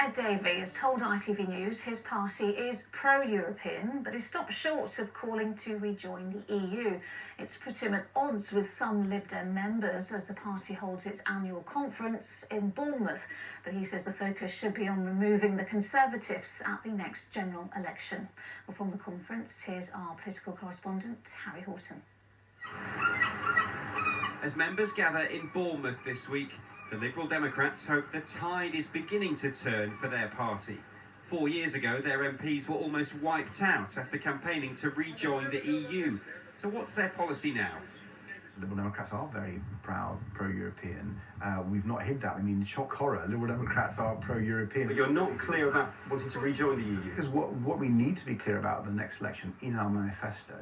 Ed Davey has told ITV News his party is pro-European, but he stopped short of calling to rejoin the EU. It's put him at odds with some Lib Dem members as the party holds its annual conference in Bournemouth. But he says the focus should be on removing the Conservatives at the next general election. Well, from the conference, here's our political correspondent, Harry Horton. As members gather in Bournemouth this week, the Liberal Democrats hope the tide is beginning to turn for their party. 4 years ago, their MPs were almost wiped out after campaigning to rejoin the EU. So what's their policy now? The Liberal Democrats are very proud, pro-European. We've not hid that. I mean, shock horror, Liberal Democrats are pro-European. But you're not clear about wanting to rejoin the EU? Because what we need to be clear about at the next election in our manifesto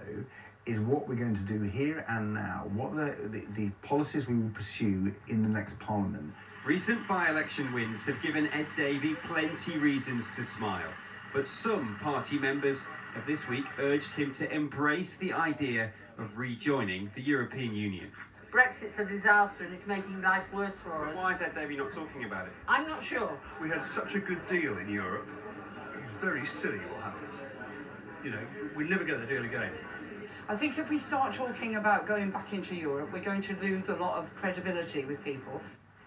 is what we're going to do here and now, what the policies we will pursue in the next Parliament. Recent by-election wins have given Ed Davey plenty reasons to smile, but some party members have this week urged him to embrace the idea of rejoining the European Union. Brexit's a disaster and it's making life worse for us. So why is Ed Davey not talking about it? I'm not sure. We had such a good deal in Europe. It's very silly what happened. You know, we'll never get the deal again. I think if we start talking about going back into Europe, we're going to lose a lot of credibility with people.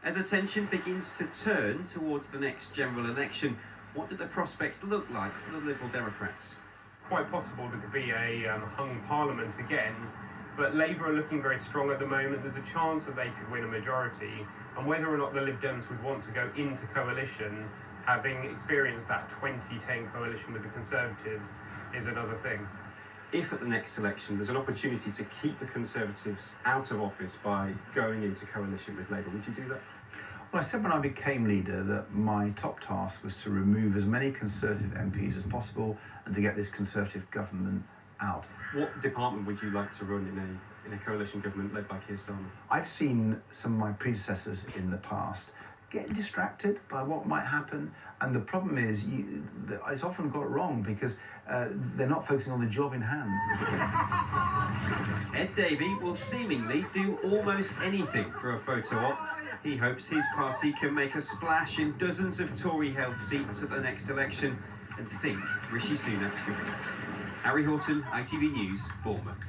As attention begins to turn towards the next general election, what do the prospects look like for the Liberal Democrats? Quite possible there could be a hung parliament again, but Labour are looking very strong at the moment. There's a chance that they could win a majority, and whether or not the Lib Dems would want to go into coalition, having experienced that 2010 coalition with the Conservatives, is another thing. If at the next election there's an opportunity to keep the Conservatives out of office by going into coalition with Labour, would you do that? Well, I said when I became leader that my top task was to remove as many Conservative MPs as possible and to get this Conservative government out. What department would you like to run in a coalition government led by Keir Starmer? I've seen some of my predecessors in the past get distracted by what might happen, and the problem is it's often got wrong because they're not focusing on the job in hand. Ed Davey will seemingly do almost anything for a photo op. He hopes his party can make a splash in dozens of Tory-held seats at the next election and sink Rishi Sunak's government. Harry Horton, ITV News, Bournemouth.